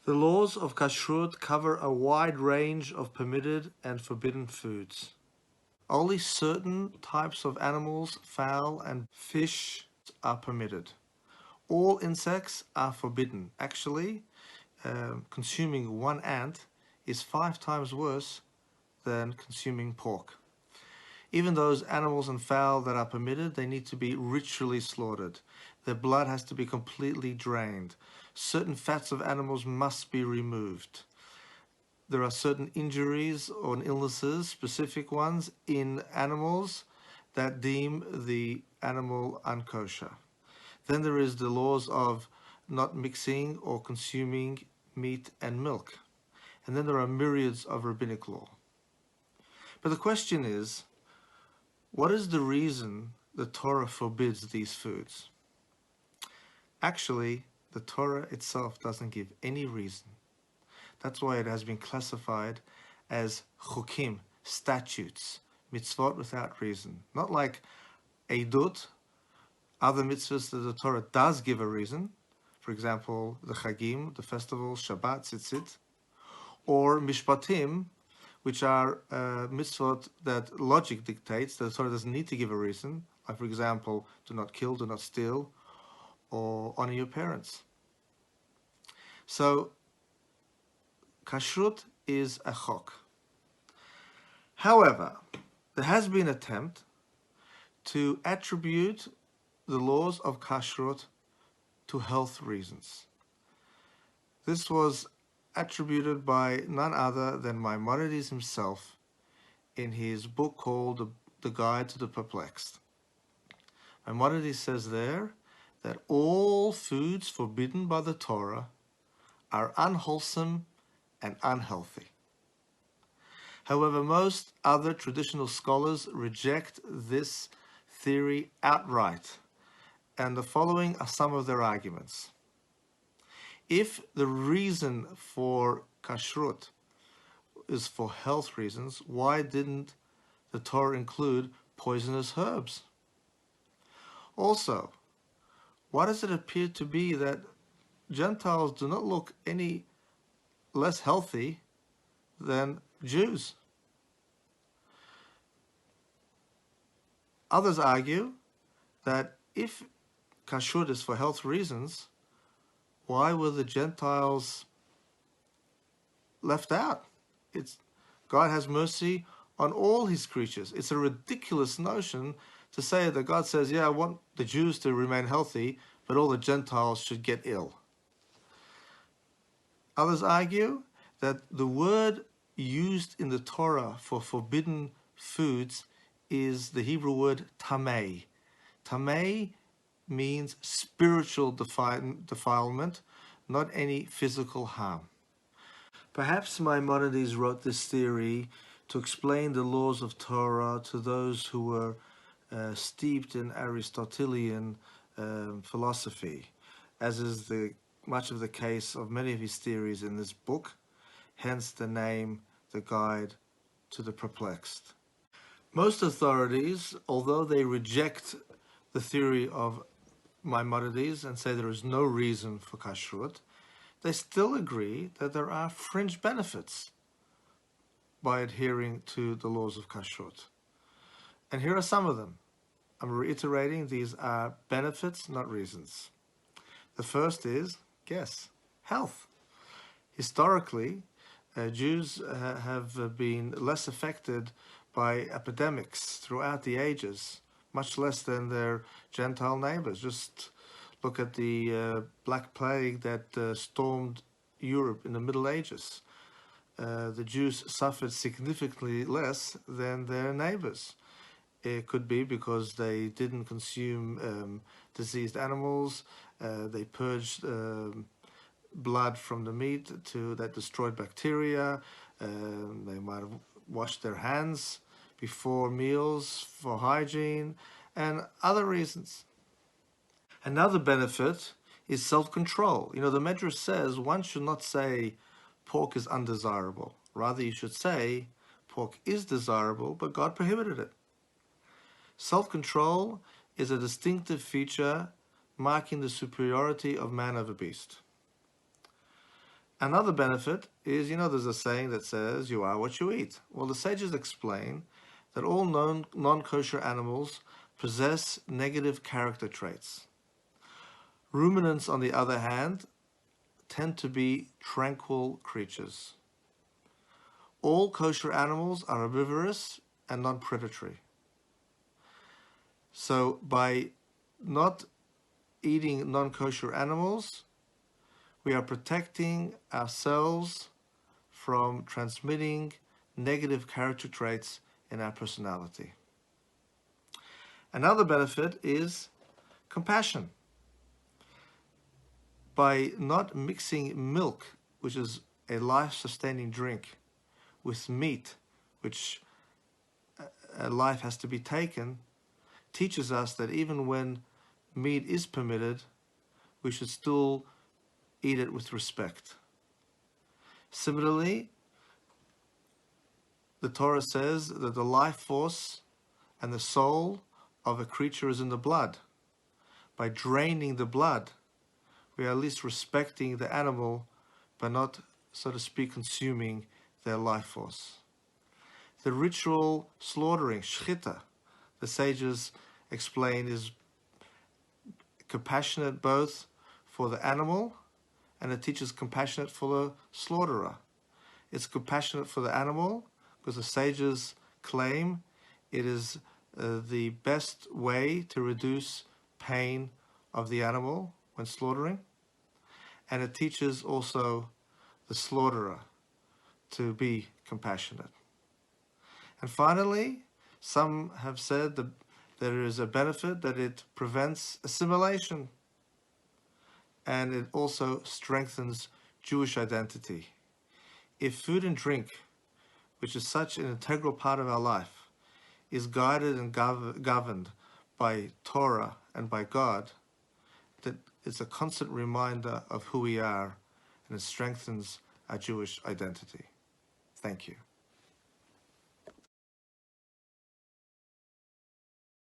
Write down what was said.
The laws of kashrut cover a wide range of permitted and forbidden foods. Only certain types of animals, fowl and fish are permitted. All insects are forbidden. Actually, consuming one ant is 5 times worse than consuming pork. Even those animals and fowl that are permitted, they need to be ritually slaughtered. Their blood has to be completely drained. Certain fats of animals must be removed. There are certain injuries or illnesses, specific ones, in animals that deem the animal unkosher. Then there is the laws of not mixing or consuming meat and milk. And then there are myriads of rabbinic law. But the question is, what is the reason the Torah forbids these foods? Actually, the Torah itself doesn't give any reason. That's why it has been classified as chukim, statutes, mitzvot without reason. Not like eidut, other mitzvahs that the Torah does give a reason. For example, the chagim, the festivals, Shabbat, tzitzit, or mishpatim, which are mitzvot that logic dictates, that the Torah doesn't need to give a reason. Like, for example, do not kill, do not steal, or honor your parents. So, kashrut is a chok. However, there has been an attempt to attribute the laws of kashrut to health reasons. This was attributed by none other than Maimonides himself in his book called The Guide to the Perplexed. Maimonides says there that all foods forbidden by the Torah are unwholesome and unhealthy. However, most other traditional scholars reject this theory outright, and the following are some of their arguments. If the reason for kashrut is for health reasons, why didn't the Torah include poisonous herbs? Also, why does it appear to be that Gentiles do not look any less healthy than Jews? Others argue that if kashrut is for health reasons, why were the Gentiles left out? God has mercy on all his creatures. It's a ridiculous notion to say that God says, yeah, I want the Jews to remain healthy, but all the Gentiles should get ill. Others argue that the word used in the Torah for forbidden foods is the Hebrew word tamei. Tamei means spiritual defilement, not any physical harm. Perhaps Maimonides wrote this theory to explain the laws of Torah to those who were steeped in Aristotelian philosophy, as is much of the case of many of his theories in this book, hence the name, The Guide to the Perplexed. Most authorities, although they reject the theory of Maimonides and say there is no reason for kashrut, they still agree that there are fringe benefits by adhering to the laws of kashrut. And here are some of them. I'm reiterating, these are benefits, not reasons. The first is, guess, health. Historically, Jews have been less affected by epidemics throughout the ages, much less than their Gentile neighbors. Just look at the Black Plague that stormed Europe in the Middle Ages. The Jews suffered significantly less than their neighbors. It could be because they didn't consume diseased animals, they purged blood from the meat that destroyed bacteria, they might have washed their hands before meals for hygiene, and other reasons. Another benefit is self-control. You know, the Medrash says one should not say pork is undesirable. Rather, you should say pork is desirable, but God prohibited it. Self-control is a distinctive feature marking the superiority of man over beast. Another benefit is, there's a saying that says, you are what you eat. Well, the sages explain that all non-kosher animals possess negative character traits. Ruminants, on the other hand, tend to be tranquil creatures. All kosher animals are herbivorous and non-predatory. So by not eating non-kosher animals, we are protecting ourselves from transmitting negative character traits in our personality. Another benefit is compassion. By not mixing milk, which is a life-sustaining drink, with meat, which a life has to be taken, teaches us that even when meat is permitted, we should still eat it with respect. Similarly, the Torah says that the life force and the soul of a creature is in the blood. By draining the blood, we are at least respecting the animal by not, so to speak, consuming their life force. The ritual slaughtering, shchita, the sages explain, is compassionate both for the animal, and it teaches compassionate for the slaughterer. It's compassionate for the animal because the sages claim it is the best way to reduce pain of the animal when slaughtering. And it teaches also the slaughterer to be compassionate. And finally, some have said that there is a benefit that it prevents assimilation, and it also strengthens Jewish identity. If food and drink, which is such an integral part of our life, is guided and governed by Torah and by God, that it's a constant reminder of who we are, and it strengthens our Jewish identity. Thank you.